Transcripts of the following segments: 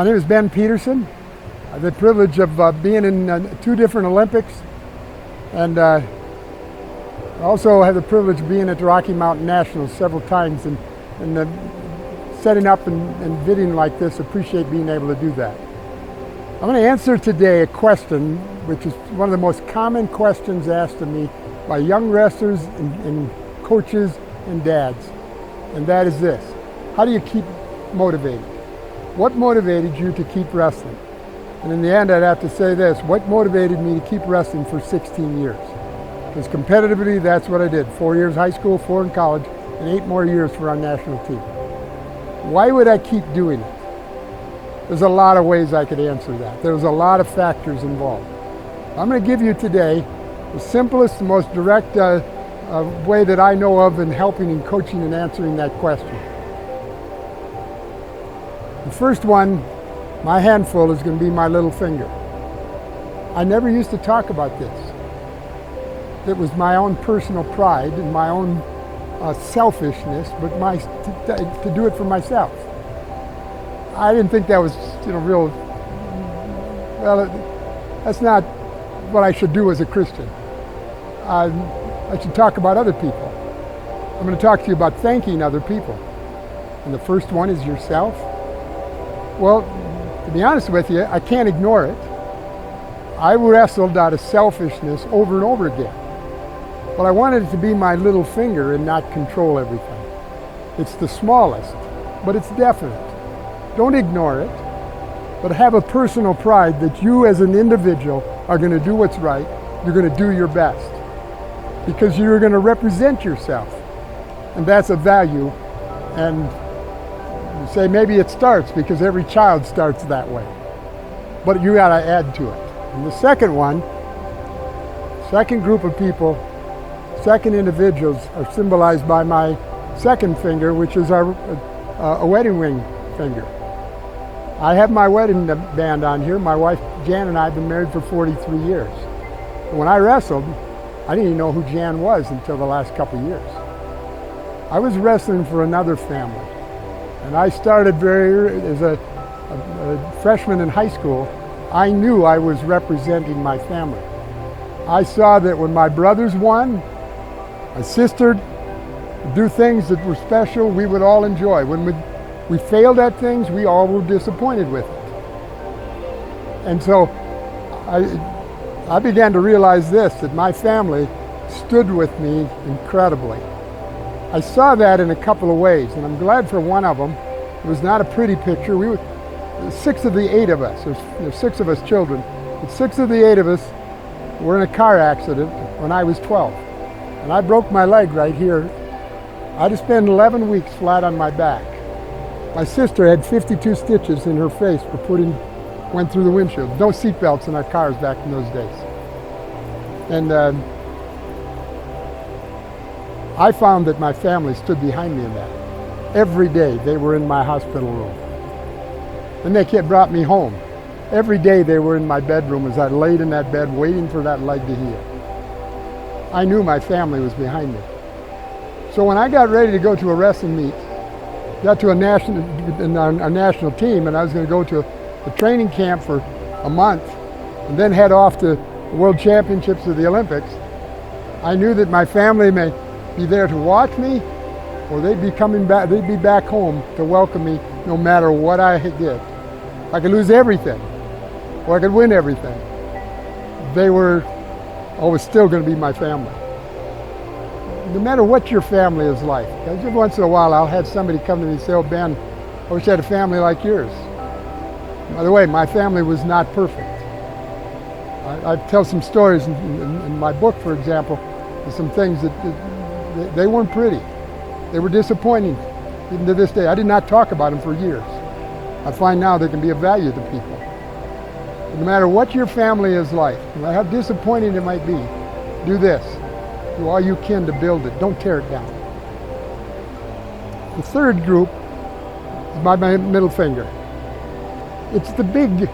My name is Ben Peterson. I have the privilege of being in 2 different Olympics, and I also have the privilege of being at the Rocky Mountain Nationals several times, and setting up and bidding like this, appreciate being able to do that. I'm going to answer today a question which is one of the most common questions asked of me by young wrestlers and coaches and dads, and that is this: how do you keep motivated? What motivated you to keep wrestling? And in the end, I'd have to say this: what motivated me to keep wrestling for 16 years? Because competitively, that's what I did. 4 years high school, 4 in college, and 8 more years for our national team. Why would I keep doing it? There's a lot of ways I could answer that. There's a lot of factors involved. I'm going to give you today the simplest, the most direct way that I know of in helping and coaching and answering that question. The first one, my handful, is going to be my little finger. I never used to talk about this. It was my own personal pride and my own selfishness, but to do it for myself. I didn't think that was, real. Well, that's not what I should do as a Christian. I should talk about other people. I'm going to talk to you about thanking other people. And the first one is yourself. Well, to be honest with you, I can't ignore it. I wrestled out of selfishness over and over again. But I wanted it to be my little finger and not control everything. It's the smallest, but it's definite. Don't ignore it, but have a personal pride that you as an individual are going to do what's right. You're going to do your best because you're going to represent yourself. And that's a value. And you say maybe it starts because every child starts that way. But you got to add to it. And the second one, second group of people, second individuals are symbolized by my second finger, which is a wedding ring finger. I have my wedding band on here. My wife Jan and I have been married for 43 years. And when I wrestled, I didn't even know who Jan was until the last couple of years. I was wrestling for another family. And I started as a freshman in high school. I knew I was representing my family. I saw that when my brothers won, my sister would do things that were special, we would all enjoy. When we failed at things, we all were disappointed with it. And so I began to realize this, that my family stood with me incredibly. I saw that in a couple of ways, and I'm glad for one of them. It was not a pretty picture. 6 of the 8 of us, there's 6 of us children, but 6 of the 8 of us were in a car accident when I was 12. And I broke my leg right here. I had to spend 11 weeks flat on my back. My sister had 52 stitches in her face went through the windshield. No seat belts in our cars back in those days. And I found that my family stood behind me in that. Every day they were in my hospital room. And they brought me home. Every day they were in my bedroom as I laid in that bed waiting for that leg to heal. I knew my family was behind me. So when I got ready to go to a wrestling meet, got to a national team, and I was going to go to a training camp for a month and then head off to the World Championships or the Olympics, I knew that my family may be there to watch me, or they'd be back home to welcome me no matter what I did. I could lose everything, or I could win everything. They were always still going to be my family. No matter what your family is like, because every once in a while I'll have somebody come to me and say, "Oh Ben, I wish I had a family like yours." By the way, my family was not perfect. I tell some stories in my book, for example, some things that they weren't pretty. They were disappointing, even to this day. I did not talk about them for years. I find now they can be of value to people. No matter what your family is like, no matter how disappointing it might be, do this. Do all you can to build it. Don't tear it down. The third group is my middle finger. It's the big,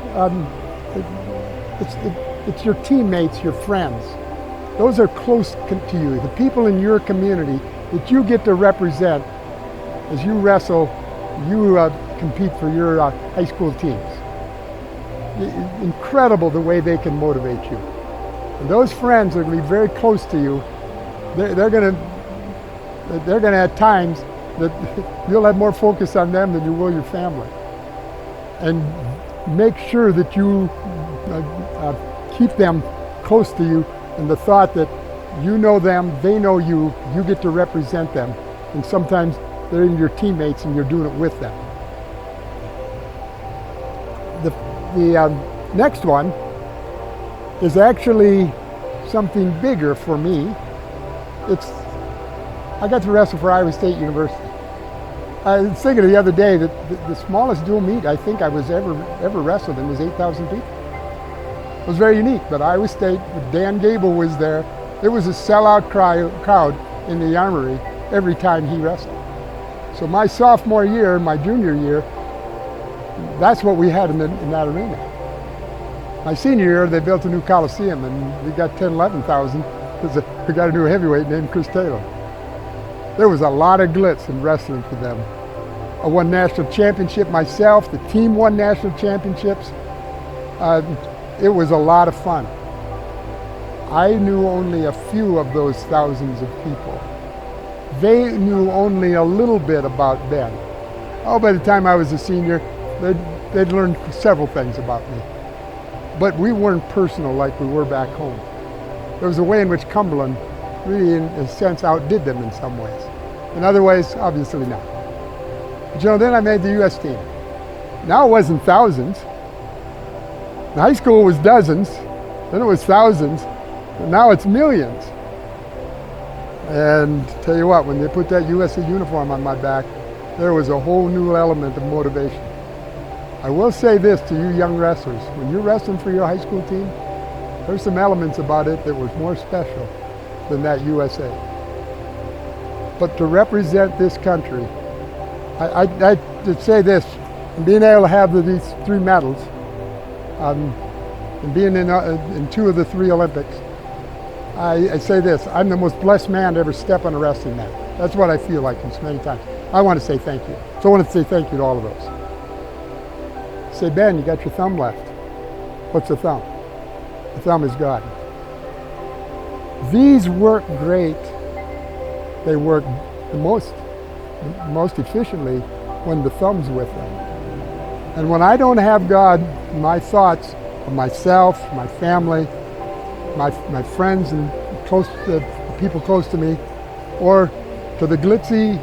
it's your teammates, your friends. Those are close to you, the people in your community that you get to represent as you wrestle, you compete for your high school teams. incredible the way they can motivate you. And those friends are going to be very close to you. They're going to at times that you'll have more focus on them than you will your family. And make sure that you keep them close to you in the thought that you know them, they know you, you get to represent them. And sometimes they're your teammates and you're doing it with them. The next one is actually something bigger for me. I got to wrestle for Iowa State University. I was thinking the other day that the smallest dual meet I think I was ever wrestled in was 8,000 people. It was very unique, but Iowa State, Dan Gable was there. It was a sellout crowd in the Armory every time he wrestled. So my sophomore year, my junior year, that's what we had in that arena. My senior year, they built a new Coliseum, and we got 10, 11,000 because we got a new heavyweight named Chris Taylor. There was a lot of glitz in wrestling for them. I won national championship myself. The team won national championships. It was a lot of fun. I knew only a few of those thousands of people. They knew only a little bit about them. Oh, by the time I was a senior, they'd learned several things about me. But we weren't personal like we were back home. There was a way in which Cumberland really, in a sense, outdid them in some ways. In other ways, obviously not. But you know, then I made the U.S. team. Now it wasn't thousands. In high school it was dozens, then it was thousands, and now it's millions. And tell you what, when they put that USA uniform on my back, there was a whole new element of motivation. I will say this to you young wrestlers, when you're wrestling for your high school team, there's some elements about it that was more special than that USA. But to represent this country, I to say this, being able to have these 3 medals, and being in 2 of the 3 Olympics, I say this, I'm the most blessed man to ever step on a wrestling mat. That's what I feel like so many times. I want to say thank you. So I want to say thank you to all of those. Say, Ben, you got your thumb left. What's the thumb? The thumb is God. These work great. They work the most efficiently when the thumb's with them. And when I don't have God, my thoughts of myself, my family, my friends and people close to me, or to the glitzy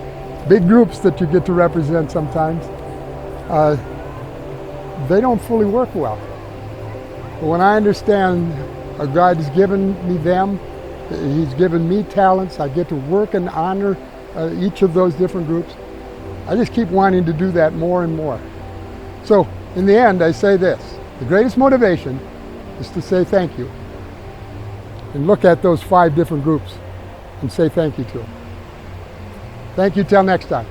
big groups that you get to represent sometimes, they don't fully work well. But when I understand God has given me them, He's given me talents, I get to work and honor each of those different groups, I just keep wanting to do that more and more. So in the end, I say this, the greatest motivation is to say thank you. And look at those 5 different groups and say thank you to them. Thank you till next time.